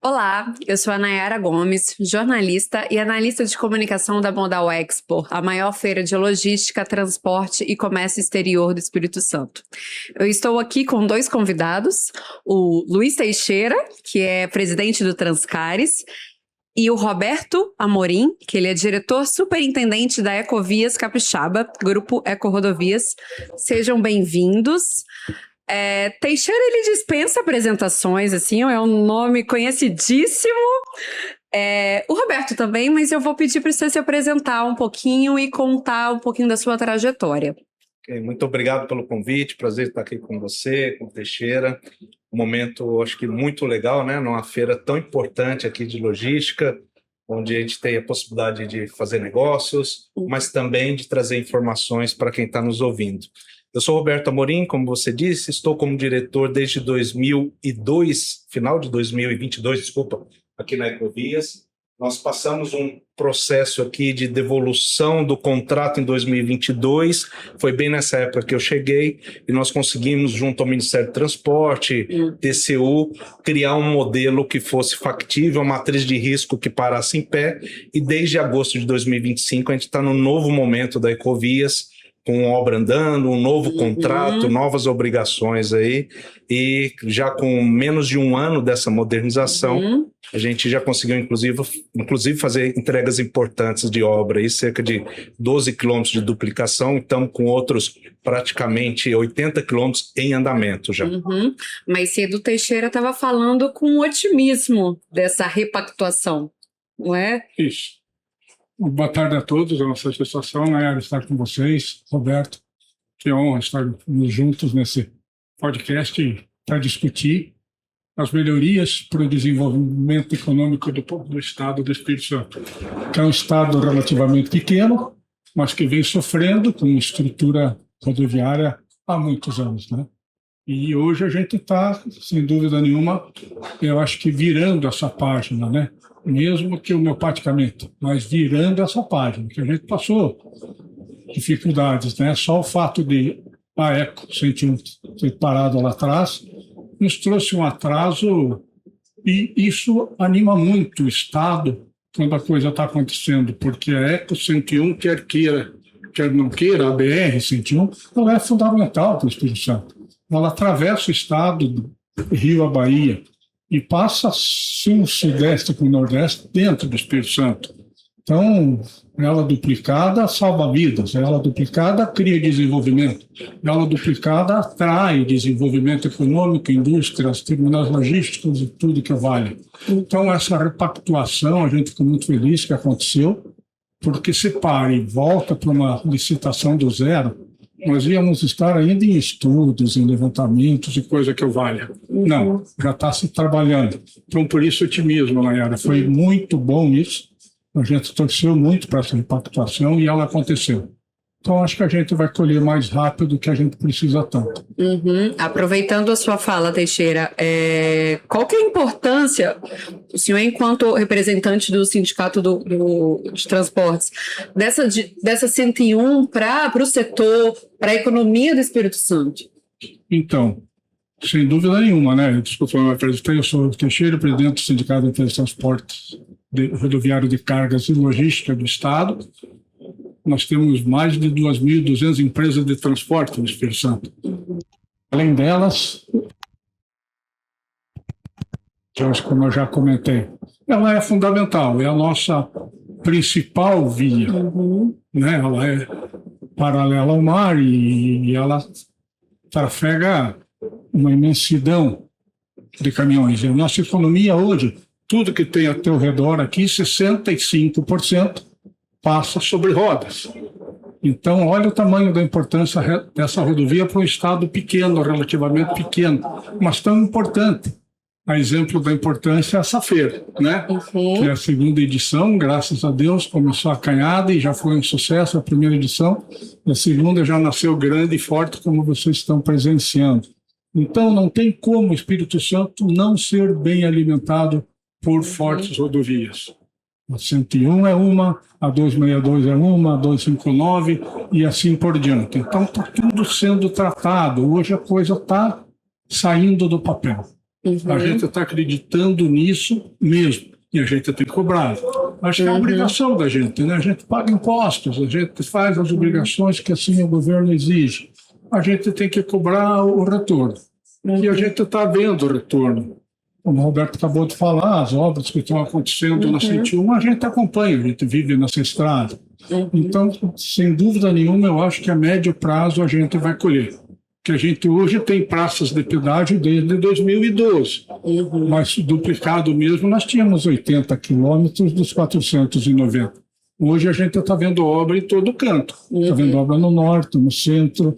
Olá, eu sou a Nayara Gomes, jornalista e analista de comunicação da Modal Expo, a maior feira de logística, transporte e comércio exterior do Espírito Santo. Eu estou aqui com dois convidados, o Luiz Teixeira, que é presidente do Transcares, e o Roberto Amorim, que ele é diretor superintendente da Ecovias Capixaba, Grupo Ecorodovias. Sejam bem-vindos. Teixeira, ele dispensa apresentações, assim, é um nome conhecidíssimo. O Roberto também, mas eu vou pedir para você se apresentar um pouquinho e contar um pouquinho da sua trajetória. Muito obrigado pelo convite, prazer estar aqui com você, com o Teixeira. Um momento, acho que muito legal, né? Numa feira tão importante aqui de logística, onde a gente tem a possibilidade de fazer negócios, mas também de trazer informações para quem está nos ouvindo. Eu sou Roberto Amorim, como você disse, estou como diretor desde 2002, final de 2022, desculpa, aqui na Ecovias. Nós passamos um processo aqui de devolução do contrato em 2022, foi bem nessa época que eu cheguei, e nós conseguimos, junto ao Ministério do Transporte, TCU, criar um modelo que fosse factível, uma matriz de risco que parasse em pé, e desde agosto de 2025 a gente está no novo momento da Ecovias, com obra andando, um novo contrato, novas obrigações aí, e já com menos de um ano dessa modernização, a gente já conseguiu, inclusive fazer entregas importantes de obra, aí, cerca de 12 quilômetros de duplicação, então com outros praticamente 80 quilômetros em andamento já. Mas cedo o Teixeira estava falando com otimismo dessa repactuação, não é? Isso. Boa tarde a todos, é uma satisfação, Nayara, estar com vocês, Roberto, que honra estarmos juntos nesse podcast para discutir as melhorias para o desenvolvimento econômico do Estado do Espírito Santo, que é um Estado relativamente pequeno, mas que vem sofrendo com estrutura rodoviária há muitos anos, né? E hoje a gente está, sem dúvida nenhuma, eu acho que virando essa página, né? Mesmo que homeopaticamente, mas virando essa página, que a gente passou dificuldades, né? Só o fato de a Eco 101 ter parado lá atrás nos trouxe um atraso, e isso anima muito o Estado quando a coisa está acontecendo, porque a Eco 101, quer queira, quer não queira, a BR 101, ela é fundamental para o Espírito Santo. Ela atravessa o Estado do Rio à Bahia, e passa sim o Sudeste com o Nordeste dentro do Espírito Santo. Então, ela duplicada salva vidas, ela duplicada cria desenvolvimento, ela duplicada atrai desenvolvimento econômico, indústrias, terminais logísticos e tudo que vale. Então, essa repactuação, a gente ficou muito feliz que aconteceu, porque se para e volta para uma licitação do zero, nós íamos estar ainda em estudos, em levantamentos e coisa que eu valha. Não, já está se trabalhando. Então, por isso, otimismo, Nayara. Foi muito bom isso. A gente torceu muito para essa repactuação e ela aconteceu. Então, acho que a gente vai colher mais rápido do que a gente precisa tanto. Aproveitando a sua fala, Teixeira, qual que é a importância, o senhor enquanto representante do Sindicato de Transportes, dessa 101 para o setor, para a economia do Espírito Santo? Então, sem dúvida nenhuma, né? Desculpa, eu sou o Teixeira, presidente do Sindicato de Transportes Rodoviário de Cargas e Logística do Estado. Nós temos mais de 2.200 empresas de transporte no Espírito Santo. Além delas, como eu já comentei, ela é fundamental, é a nossa principal via. Né? Ela é paralela ao mar e ela trafega uma imensidão de caminhões. E a nossa economia hoje, tudo que tem ao teu redor aqui, 65% passa sobre rodas. Então, olha o tamanho da importância dessa rodovia para um estado pequeno, relativamente pequeno, mas tão importante. A exemplo da importância é essa feira, né? Que é a segunda edição, graças a Deus, começou acanhada e já foi um sucesso a primeira edição. A segunda já nasceu grande e forte, como vocês estão presenciando. Então, não tem como o Espírito Santo não ser bem alimentado por fortes rodovias. A 101 é uma, a 262 é uma, a 259 e assim por diante. Então, está tudo sendo tratado. Hoje a coisa está saindo do papel. A gente está acreditando nisso mesmo. E a gente tem que cobrar. Acho que é a obrigação da gente, né? A gente paga impostos, a gente faz as obrigações que assim o governo exige. A gente tem que cobrar o retorno. E a gente está vendo o retorno. Como o Roberto acabou de falar, as obras que estão acontecendo na 101, a gente acompanha, a gente vive nessa estrada. Então, sem dúvida nenhuma, eu acho que a médio prazo a gente vai colher. Que a gente hoje tem praças de pedágio desde 2012, mas duplicado mesmo, nós tínhamos 80 quilômetros dos 490. Hoje a gente está vendo obra em todo canto. Está vendo obra no norte, no centro,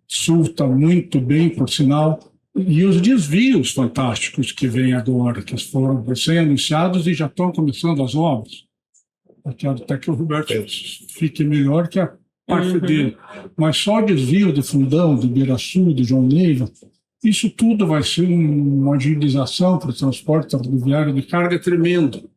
sul está muito bem, por sinal. E os desvios fantásticos que vêm agora, que foram recém-anunciados e já estão começando as obras. Eu quero até que o Roberto fique melhor que a parte dele. Mas só desvio de Fundão, de Beira-Sul, de João Neiva, isso tudo vai ser uma agilização para o transporte rodoviário de carga tremendo.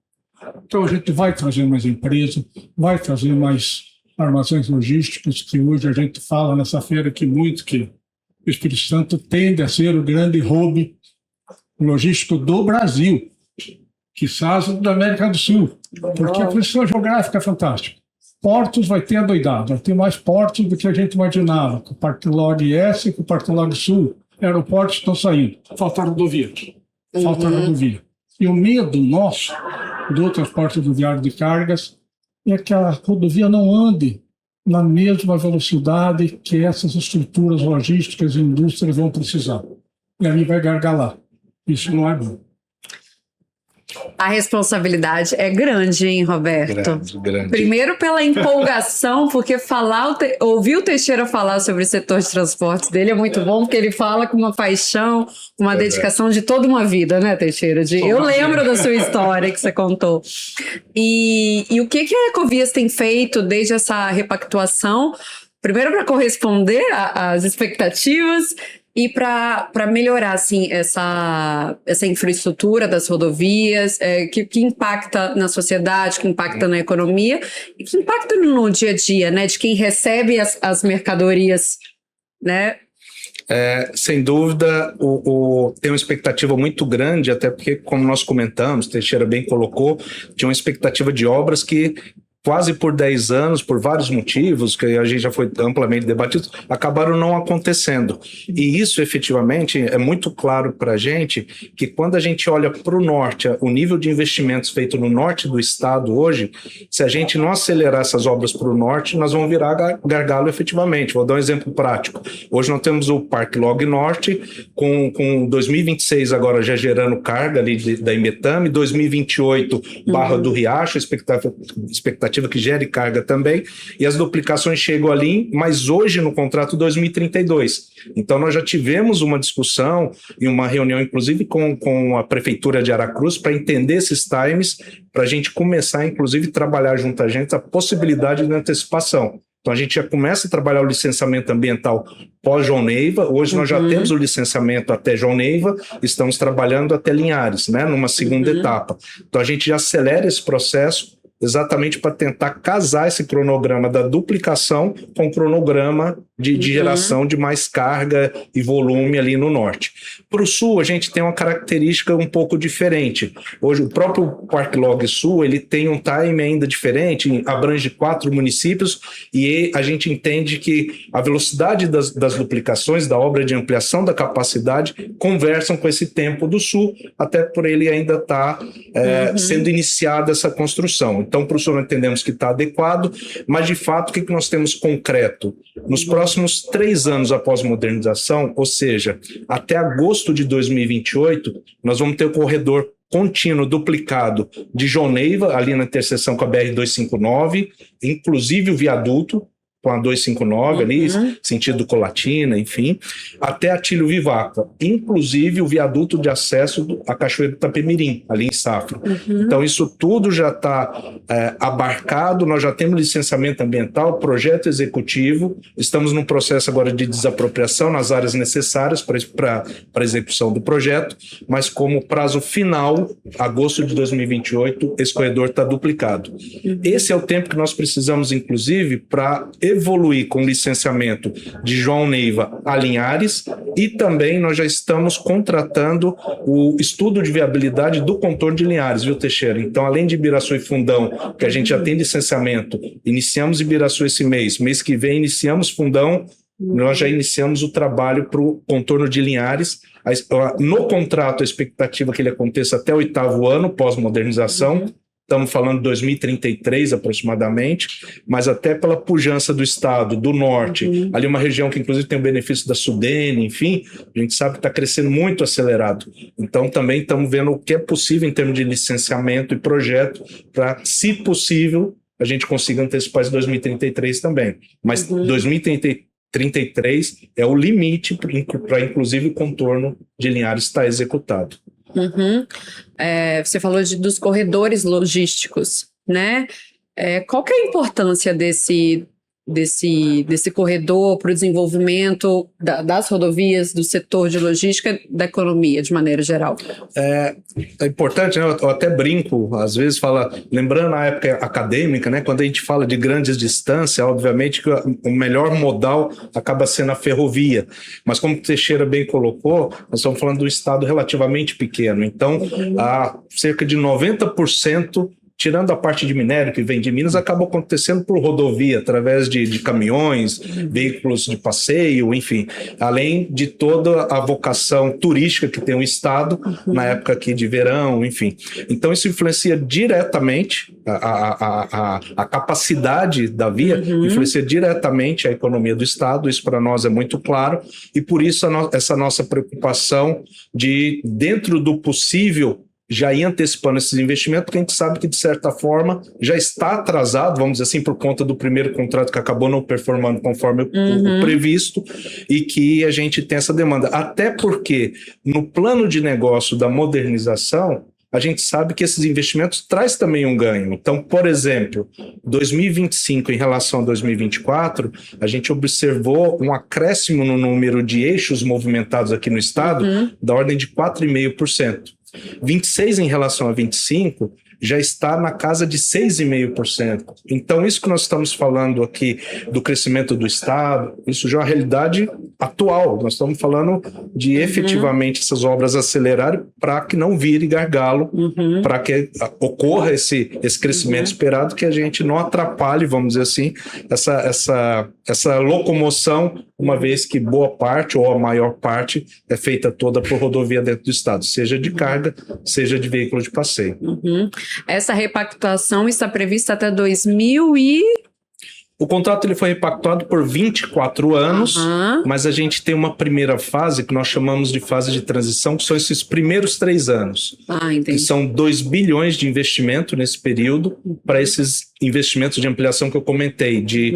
Então a gente vai trazer mais empresas, vai trazer mais armazéns logísticos, que hoje a gente fala nessa feira que o Espírito Santo tende a ser o grande hub logístico do Brasil, quiçás da América do Sul, porque a posição geográfica é fantástica. Portos vai ter adoidado, vai ter mais portos do que a gente imaginava, com o Parque Log S e com o Parque Log Sul. Aeroportos estão saindo, falta rodovia. Falta rodovia. E o medo nosso do transporte rodoviário de cargas é que a rodovia não ande na mesma velocidade que essas estruturas logísticas e indústrias vão precisar. E aí vai gargalar. Isso não é bom. A responsabilidade é grande, hein, Roberto? Grande. Primeiro pela empolgação, porque ouvir o Teixeira falar sobre o setor de transportes dele é muito bom, porque ele fala com uma paixão, uma dedicação de toda uma vida, né, Teixeira? Eu lembro da sua história que você contou. E o que a Ecovias tem feito desde essa repactuação? Primeiro para corresponder às expectativas e para melhorar assim, essa infraestrutura das rodovias, que impacta na sociedade, que impacta na economia e que impacta no dia a dia, né, de quem recebe as mercadorias, né? Sem dúvida, tem uma expectativa muito grande, até porque, como nós comentamos, Teixeira bem colocou, tinha uma expectativa de obras que quase por 10 anos, por vários motivos, que a gente já foi amplamente debatido, acabaram não acontecendo. E isso, efetivamente, é muito claro para a gente que quando a gente olha para o norte, o nível de investimentos feito no norte do estado hoje, se a gente não acelerar essas obras para o norte, nós vamos virar gargalo efetivamente. Vou dar um exemplo prático. Hoje nós temos o Parque Log Norte, com 2026 agora já gerando carga ali da Imetame, 2028 Barra do Riacho, expectativa que gere carga também, e as duplicações chegam ali, mas hoje no contrato 2032. Então nós já tivemos uma discussão e uma reunião, inclusive, com a Prefeitura de Aracruz para entender esses times, para a gente começar, inclusive, trabalhar junto a gente a possibilidade de antecipação. Então a gente já começa a trabalhar o licenciamento ambiental pós-João Neiva. Hoje nós já temos o licenciamento até João Neiva, estamos trabalhando até Linhares, né, numa segunda etapa. Então a gente já acelera esse processo exatamente para tentar casar esse cronograma da duplicação com o cronograma de geração de mais carga e volume ali no norte. Para o sul, a gente tem uma característica um pouco diferente. Hoje, o próprio Parque Log Sul, ele tem um time ainda diferente, abrange 4 municípios, e a gente entende que a velocidade das duplicações, da obra de ampliação da capacidade, conversam com esse tempo do sul, até por ele ainda estar sendo iniciada essa construção. Então, para o sul, nós entendemos que está adequado, mas, de fato, o que nós temos concreto? Nos próximos 3 anos após modernização, ou seja, até agosto de 2028, nós vamos ter o corredor contínuo duplicado de João Neiva, ali na interseção com a BR-259, inclusive o viaduto, com a 259 ali, sentido Colatina, enfim, até Atílio Vivaca, inclusive o viaduto de acesso à Cachoeira do Itapemirim, ali em Safra. Então isso tudo já está abarcado, nós já temos licenciamento ambiental, projeto executivo, estamos num processo agora de desapropriação nas áreas necessárias para a execução do projeto, mas como prazo final, agosto de 2028, esse corredor está duplicado. Esse é o tempo que nós precisamos, inclusive, para evoluir com o licenciamento de João Neiva a Linhares, e também nós já estamos contratando o estudo de viabilidade do contorno de Linhares, viu, Teixeira? Então, além de Ibiraçu e Fundão, que a gente já tem licenciamento, iniciamos Ibiraçu esse mês que vem iniciamos Fundão, nós já iniciamos o trabalho para o contorno de Linhares. No contrato, a expectativa é que ele aconteça até o 8º ano, pós-modernização. Estamos falando de 2033 aproximadamente, mas até pela pujança do estado, do norte, ali uma região que inclusive tem o benefício da Sudene, enfim, a gente sabe que está crescendo muito acelerado. Então também estamos vendo o que é possível em termos de licenciamento e projeto para, se possível, a gente consiga antecipar esse 2033 também. Mas 2033 é o limite para, inclusive, o contorno de Linhares estar executado. Você falou dos corredores logísticos, né? Qual que é a importância desse corredor para o desenvolvimento das rodovias, do setor de logística, da economia, de maneira geral? É importante, né? Eu até brinco, às vezes lembrando a época acadêmica, né? Quando a gente fala de grandes distâncias, obviamente que o melhor modal acaba sendo a ferrovia, mas como o Teixeira bem colocou, nós estamos falando de um estado relativamente pequeno, então há cerca de 90%, tirando a parte de minério que vem de Minas, acaba acontecendo por rodovia, através de caminhões, veículos de passeio, enfim, além de toda a vocação turística que tem o estado na época aqui de verão, enfim. Então isso influencia diretamente a capacidade da via, influencia diretamente a economia do estado, isso para nós é muito claro, e por isso essa nossa preocupação de, dentro do possível, já ir antecipando esses investimentos, porque a gente sabe que, de certa forma, já está atrasado, vamos dizer assim, por conta do primeiro contrato que acabou não performando conforme o previsto, e que a gente tem essa demanda. Até porque, no plano de negócio da modernização, a gente sabe que esses investimentos traz também um ganho. Então, por exemplo, 2025 em relação a 2024, a gente observou um acréscimo no número de eixos movimentados aqui no estado da ordem de 4,5%. 26 em relação a 25 já está na casa de 6,5%. Então, isso que nós estamos falando aqui do crescimento do estado, isso já é uma realidade atual. Nós estamos falando de efetivamente essas obras acelerarem para que não vire gargalo, para que ocorra esse crescimento esperado, que a gente não atrapalhe, vamos dizer assim, essa locomoção, uma vez que boa parte ou a maior parte é feita toda por rodovia dentro do estado, seja de carga, seja de veículo de passeio. Essa repactuação está prevista até O contrato ele foi repactuado por 24 anos, mas a gente tem uma primeira fase que nós chamamos de fase de transição, que são esses primeiros 3 anos. Que são 2 bilhões de investimento nesse período para esses investimentos de ampliação que eu comentei, de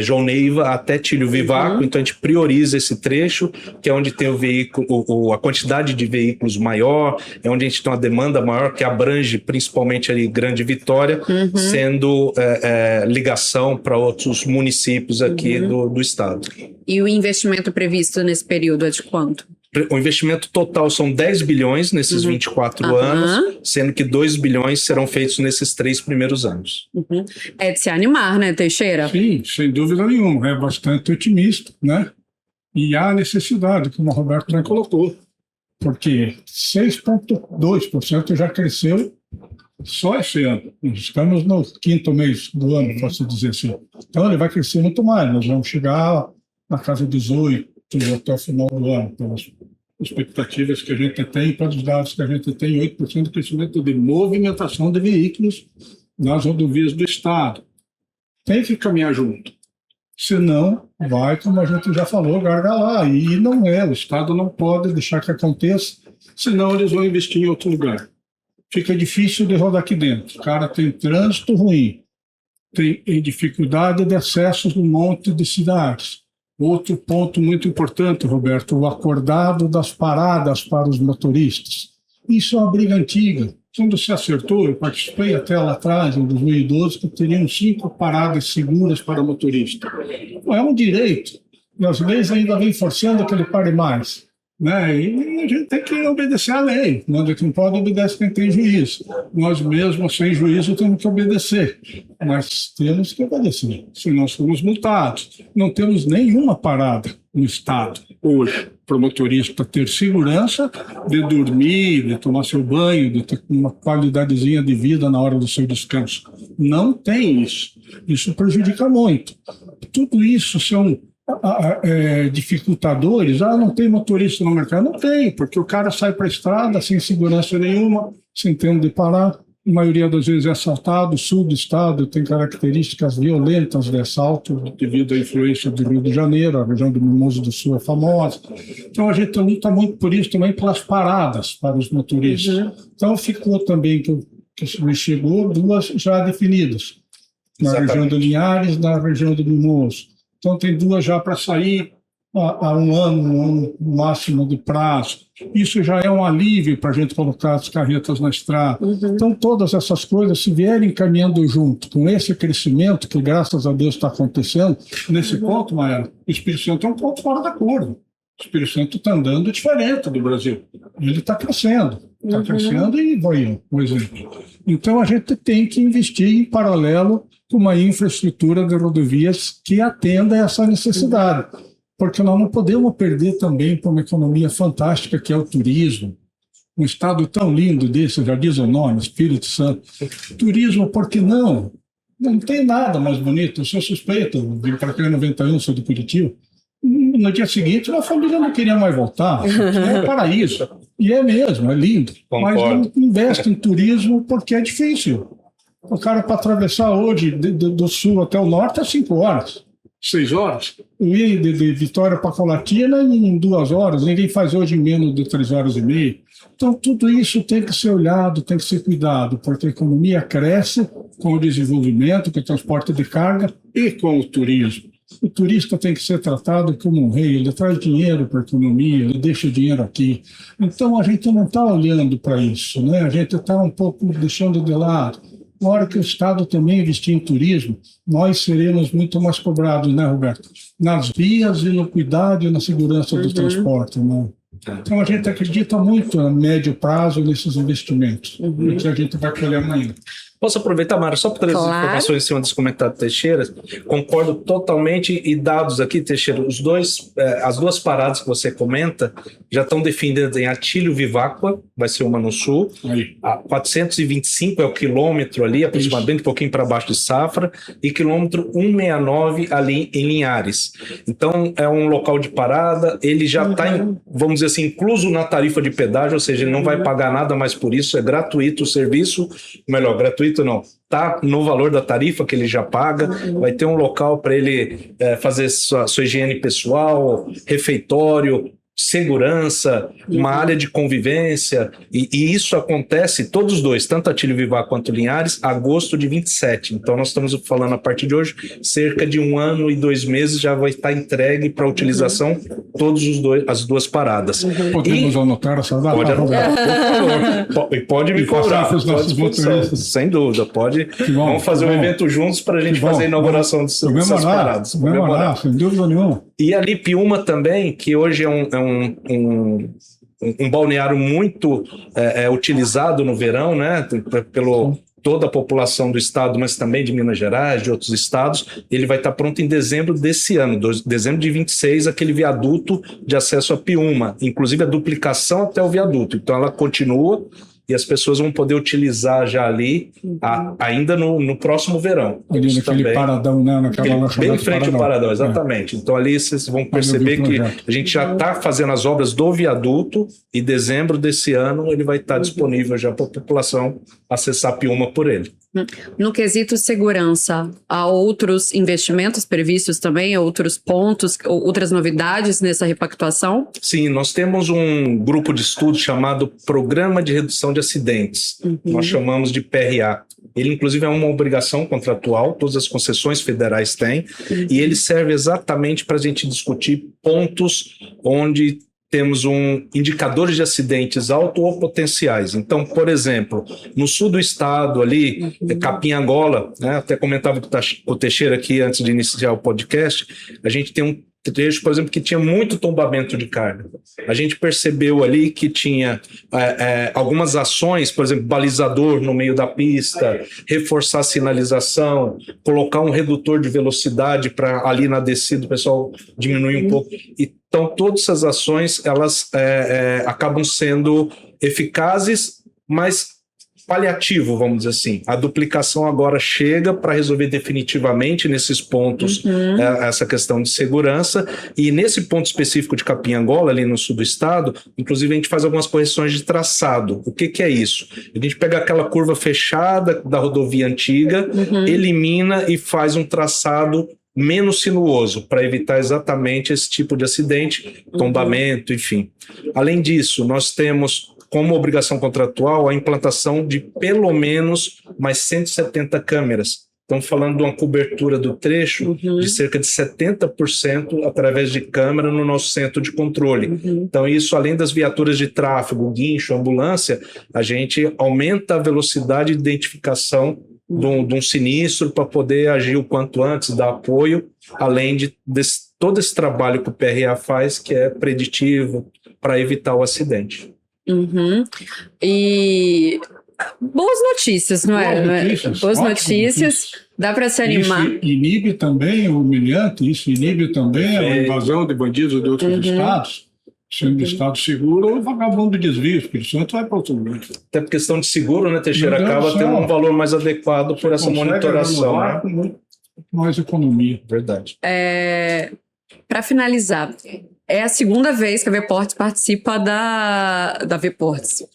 João Neiva até Tílio Vivaco. Então a gente prioriza esse trecho, que é onde tem o veículo, a quantidade de veículos maior, é onde a gente tem uma demanda maior, que abrange principalmente ali Grande Vitória, sendo ligação para outros municípios aqui do estado. E o investimento previsto nesse período é de quanto? O investimento total são 10 bilhões nesses 24 anos, sendo que 2 bilhões serão feitos nesses 3 primeiros anos. É de se animar, né, Teixeira? Sim, sem dúvida nenhuma. É bastante otimista, né? E há necessidade, como o Roberto já colocou, porque 6,2% já cresceu só esse ano. Nós estamos no 5º mês do ano, posso dizer assim. Então ele vai crescer muito mais. Nós vamos chegar na casa de 18% até o final do ano, pelas expectativas que a gente tem, pelos dados que a gente tem, 8% de crescimento de movimentação de veículos nas rodovias do estado. Tem que caminhar junto. Senão, vai, como a gente já falou, gargalar. E não é, o estado não pode deixar que aconteça, senão eles vão investir em outro lugar. Fica difícil de rodar aqui dentro. O cara tem trânsito ruim, tem dificuldade de acesso num monte de cidades. Outro ponto muito importante, Roberto, o acordado das paradas para os motoristas. Isso é uma briga antiga. Quando se acertou, eu participei até lá atrás, em 2012, que teriam 5 paradas seguras para motorista. Não é um direito. E as leis ainda vêm forçando que ele pare mais. né? E a gente tem que obedecer à lei. Quem pode obedecer quem tem juízo. Nós mesmos, sem juízo, temos que obedecer. Mas temos que obedecer, senão somos multados. Não temos nenhuma parada no Estado hoje para o motorista ter segurança de dormir, de tomar seu banho, de ter uma qualidadezinha de vida na hora do seu descanso. Não tem isso. Isso prejudica muito. Tudo isso são dificultadores. Não tem motorista no mercado? Não tem, porque o cara sai para a estrada sem segurança nenhuma, sem ter onde parar. A maioria das vezes é assaltado. O sul do estado tem características violentas de assalto devido à influência do Rio de Janeiro. A região do Mimoso do Sul é famosa. Então a gente luta muito por isso também, pelas paradas para os motoristas. Então ficou também, que me chegou, 2 já definidas. Na região do Linhares, na região do Mimoso. Então tem 2 já para sair há um ano máximo de prazo. Isso já é um alívio para a gente colocar as carretas na estrada. Então todas essas coisas, se vierem caminhando junto com esse crescimento que graças a Deus está acontecendo, nesse ponto, Maera, o Espírito Santo é um ponto fora da curva. O Espírito Santo está andando diferente do Brasil. Ele está crescendo. Está crescendo e vai, por exemplo. Então a gente tem que investir em paralelo com uma infraestrutura de rodovias que atenda a essa necessidade. Porque nós não podemos perder também para uma economia fantástica que é o turismo. Um estado tão lindo desse, já diz o nome, Espírito Santo. Turismo, por que não? Não tem nada mais bonito. Eu sou suspeito, vim para cá em 91, sou de Curitiba. No dia seguinte, a família não queria mais voltar. É um paraíso. E é mesmo, é lindo. Concordo. Mas não investe em turismo porque é difícil. O cara, para atravessar hoje do sul até o norte, é 5 horas. 6 horas. Eu ia de Vitória para Colatina em 2 horas. Ninguém faz hoje em menos de 3 horas e meia. Então, tudo isso tem que ser olhado, tem que ser cuidado, porque a economia cresce com o desenvolvimento, com o transporte de carga e com o turismo. O turista tem que ser tratado como um rei, ele traz dinheiro para a economia, ele deixa o dinheiro aqui. Então, a gente não está olhando para isso, né? A gente está um pouco deixando de lado. Na hora que o Estado também investir em turismo, nós seremos muito mais cobrados, né, Roberto? Nas vias e no cuidado e na segurança do transporte, né? Então a gente acredita muito a médio prazo nesses investimentos, que a gente vai colher amanhã. Posso aproveitar, Mara, só para trazer informações em cima desse comentário do Teixeira? Concordo totalmente, e dados aqui, Teixeira, as 2 paradas que você comenta já estão definidas em Atílio Viváqua, vai ser uma no sul, a 425 é o quilômetro ali, aproximadamente um pouquinho para baixo de Safra, e quilômetro 169 ali em Linhares. Então é um local de parada, ele já está, vamos dizer assim, incluso na tarifa de pedágio, ou seja, ele não vai pagar nada mais por isso, é gratuito o serviço, melhor, gratuito não, está no valor da tarifa que ele já paga, vai ter um local para ele fazer sua higiene pessoal, refeitório, segurança, uma área de convivência, e isso acontece, todos os 2, tanto Atílio Viváqua quanto Linhares, agosto de 27. Então nós estamos falando a partir de hoje, cerca de 1 ano e 2 meses já vai estar entregue para utilização as 2 paradas. Podemos anotar essa data? Pode anotar, por favor. E pode me cobrar, sem dúvida, pode. Vamos fazer um evento juntos para a gente fazer a inauguração dessas paradas. Comemorar, sem dúvida nenhuma. E ali Piúma também, que hoje é um balneário muito utilizado no verão, né, pelo toda a população do estado, mas também de Minas Gerais, de outros estados. Ele vai estar pronto em dezembro desse ano, dezembro de 26, aquele viaduto de acesso a Piúma, inclusive a duplicação até o viaduto. Então ela continua e as pessoas vão poder utilizar já ali ainda no próximo verão. Ali naquele também, paradão, né? Bem em frente ao paradão, exatamente. Então ali vocês vão perceber que a gente já está fazendo as obras do viaduto e em dezembro desse ano ele vai estar disponível já para a população acessar Piúma por ele. No quesito segurança, há outros investimentos previstos também, outros pontos, outras novidades nessa repactuação? Sim, nós temos um grupo de estudo chamado Programa de Redução de Acidentes. Nós chamamos de PRA. Ele, inclusive, é uma obrigação contratual, todas as concessões federais têm, e ele serve exatamente para a gente discutir pontos onde temos indicadores de acidentes alto ou potenciais. Então, por exemplo, no sul do estado, ali, Capinha-Angola, né, até comentava com o Teixeira aqui antes de iniciar o podcast, a gente tem trecho, por exemplo, que tinha muito tombamento de carga. A gente percebeu ali que tinha algumas ações, por exemplo, balizador no meio da pista, reforçar a sinalização, colocar um redutor de velocidade para ali na descida o pessoal diminuir um pouco. Então, todas essas ações, elas acabam sendo eficazes, mas paliativo, vamos dizer assim. A duplicação agora chega para resolver definitivamente nesses pontos essa questão de segurança, e nesse ponto específico de Capinha-Angola, ali no sul do estado, inclusive a gente faz algumas correções de traçado. O que é isso? A gente pega aquela curva fechada da rodovia antiga, elimina e faz um traçado menos sinuoso, para evitar exatamente esse tipo de acidente, tombamento, enfim. Além disso, nós temos como obrigação contratual a implantação de pelo menos mais 170 câmeras. Estamos falando de uma cobertura do trecho de cerca de 70% através de câmera no nosso centro de controle. Então, isso, além das viaturas de tráfego, guincho, ambulância, a gente aumenta a velocidade de identificação de um sinistro para poder agir o quanto antes, dar apoio, além de todo esse trabalho que o PRA faz, que é preditivo para evitar o acidente. E boas notícias, não é? Boas notícias. Dá para se animar. Isso inibe também o humilhante, isso inibe também a invasão de bandidos de outros estados. Sendo estado seguro, o vagabundo desvia, o Espírito Santo vai para outro lugar. Até por questão de seguro, né, Teixeira? Acaba tendo um valor mais adequado por essa monitoração. Com muito mais economia. Verdade. Para finalizar, é a segunda vez que a Vports participa da Vports.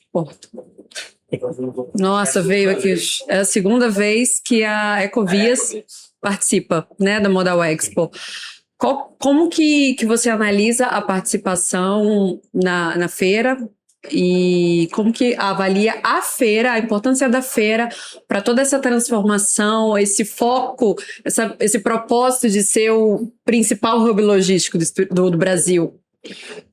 Nossa, veio aqui. É a segunda vez que a Ecovias participa, né, da Modal Expo. Como que você analisa a participação na feira e como que avalia a feira, a importância da feira para toda essa transformação, esse foco, esse propósito de ser o principal hub logístico do Brasil?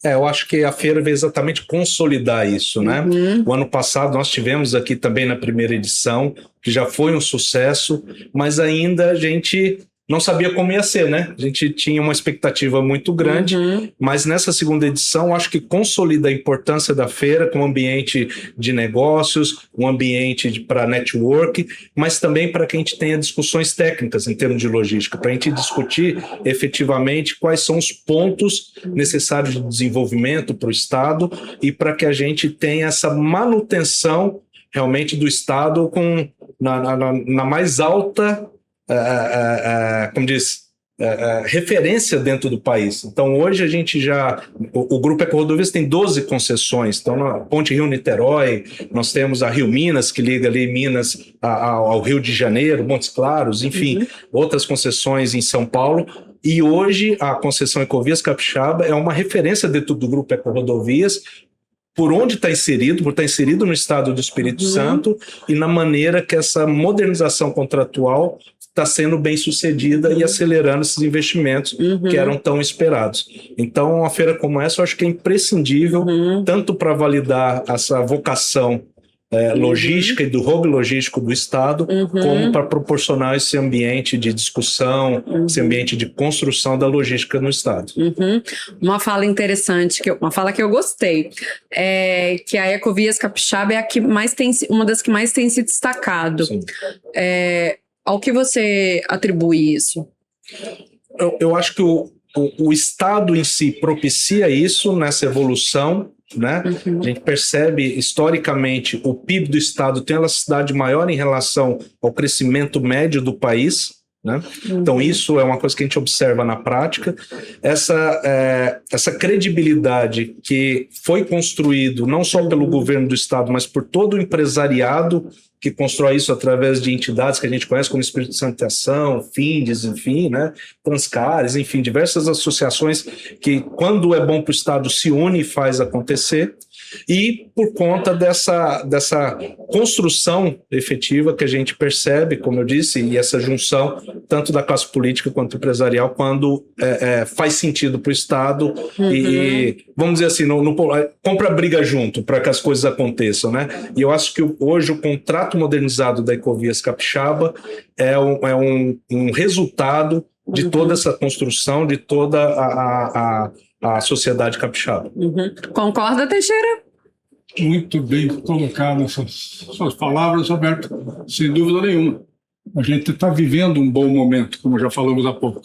Eu acho que a feira veio exatamente consolidar isso, né? O ano passado nós tivemos aqui também na primeira edição, que já foi um sucesso, mas ainda a gente não sabia como ia ser, né? A gente tinha uma expectativa muito grande, mas nessa segunda edição acho que consolida a importância da feira como ambiente de negócios, um ambiente para network, mas também para que a gente tenha discussões técnicas em termos de logística, para a gente discutir efetivamente quais são os pontos necessários de desenvolvimento para o Estado e para que a gente tenha essa manutenção realmente do Estado na mais alta como diz, referência dentro do país. Então, hoje a gente o Grupo EcoRodovias tem 12 concessões. Então, na Ponte Rio-Niterói, nós temos a Rio Minas, que liga ali Minas ao Rio de Janeiro, Montes Claros, enfim, outras concessões em São Paulo. E hoje a concessão Ecovias Capixaba é uma referência dentro do Grupo EcoRodovias, por onde está inserido, por estar inserido no estado do Espírito Santo e na maneira que essa modernização contratual está sendo bem sucedida e acelerando esses investimentos que eram tão esperados. Então, uma feira como essa, eu acho que é imprescindível, tanto para validar essa vocação logística e do hub logístico do Estado, como para proporcionar esse ambiente de discussão, esse ambiente de construção da logística no Estado. Uma fala interessante, uma fala que eu gostei, é que a Ecovias Capixaba é a que mais uma das que mais tem se destacado. Ao que você atribui isso? Eu acho que o Estado em si propicia isso nessa evolução, né? A gente percebe historicamente o PIB do Estado tem elasticidade maior em relação ao crescimento médio do país, né? Então isso é uma coisa que a gente observa na prática. Essa credibilidade que foi construído não só pelo governo do Estado, mas por todo o empresariado que constrói isso através de entidades que a gente conhece como Espírito Santo Ação, FINDES, enfim, né? Transcares, enfim, diversas associações que, quando é bom para o Estado, se une e faz acontecer. E por conta dessa construção efetiva que a gente percebe, como eu disse, e essa junção tanto da classe política quanto empresarial, quando faz sentido para o Estado e, vamos dizer assim, compra briga junto para que as coisas aconteçam, né? E eu acho que hoje o contrato modernizado da Ecovias Capixaba é um resultado de toda essa construção, de toda a sociedade capixaba. Concorda, Teixeira? Muito bem colocado essas suas palavras, Roberto, sem dúvida nenhuma. A gente está vivendo um bom momento, como já falamos há pouco.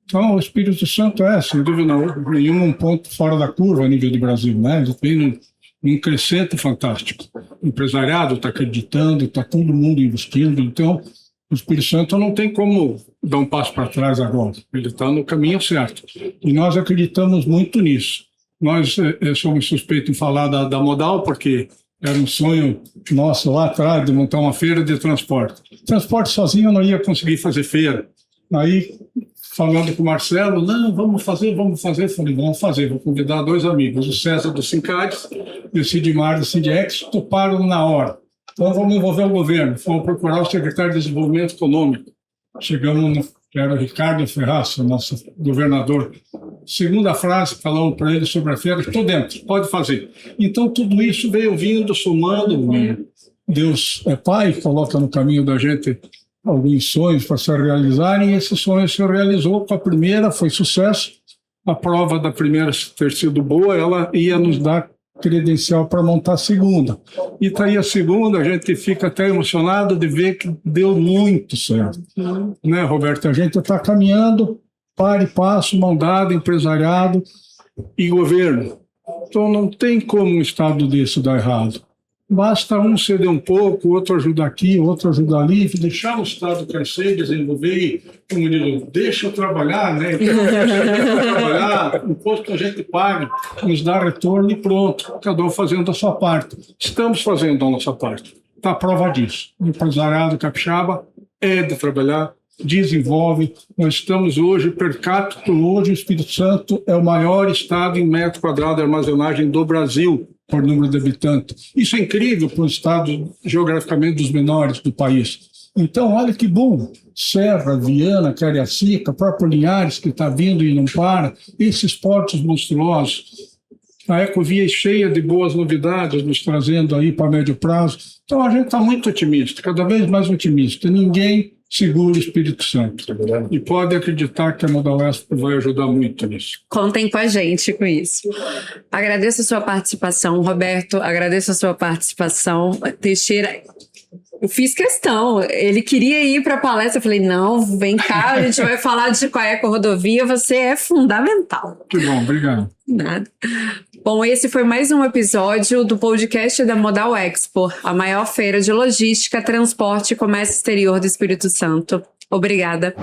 Então, o Espírito Santo é, sem dúvida nenhuma, um ponto fora da curva a nível do Brasil, né? Ele tem um crescente fantástico. O empresariado está acreditando, está todo mundo investindo. Então, o Espírito Santo não tem como dar um passo para trás agora. Ele está no caminho certo. E nós acreditamos muito nisso. Nós somos suspeitos em falar da Modal, porque era um sonho nosso lá atrás de montar uma feira de transporte. Transporte sozinho eu não ia conseguir fazer feira. Aí, falando com o Marcelo, não, vamos fazer. Falei, vamos fazer, vou convidar 2 amigos, o César do Sincades e o Sidmar do Sindex, toparam na hora. Então vamos envolver o governo, fomos procurar o secretário de Desenvolvimento Econômico. Chegamos que era o Ricardo Ferraz, nosso governador. Segunda frase, falamos para ele sobre a feira, estou dentro, pode fazer. Então tudo isso veio vindo, somando. Deus é Pai, coloca no caminho da gente alguns sonhos para se realizarem, e esse sonho se realizou. Com a primeira foi sucesso. A prova da primeira ter sido boa, ela ia nos dar credencial para montar a segunda. E está aí a segunda, a gente fica até emocionado de ver que deu muito certo. Né, Roberto? A gente está caminhando, par e passo, mão dada, empresariado e governo. Então não tem como um estado desse dar errado. Basta um ceder um pouco, outro ajudar aqui, outro ajudar ali, deixar o Estado crescer, desenvolver, como diz, deixa eu trabalhar, né? Eu quero trabalhar, o imposto que a gente paga nos dá retorno e pronto, cada um fazendo a sua parte. Estamos fazendo a nossa parte. Está a prova disso. O empresariado capixaba é de trabalhar, desenvolve. Nós estamos hoje, per capita, hoje o Espírito Santo é o maior estado em metro quadrado de armazenagem do Brasil, por número de habitantes. Isso é incrível para um estado geograficamente dos menores do país. Então, olha que bom. Serra, Viana, Cariacica, próprio Linhares, que está vindo e não para, esses portos monstruosos. A Ecovia é cheia de boas novidades, nos trazendo aí para médio prazo. Então, a gente está muito otimista, cada vez mais otimista. Ninguém segura o Espírito Santo. E pode acreditar que a Modal Expo vai ajudar muito nisso. Contem com a gente com isso. Agradeço a sua participação, Roberto. Agradeço a sua participação. Teixeira, eu fiz questão. Ele queria ir para a palestra. Eu falei, não, vem cá, a gente vai falar de qual é a rodovia. Você é fundamental. Que bom, obrigado. Nada. Bom, esse foi mais um episódio do podcast da Modal Expo, a maior feira de logística, transporte e comércio exterior do Espírito Santo. Obrigada.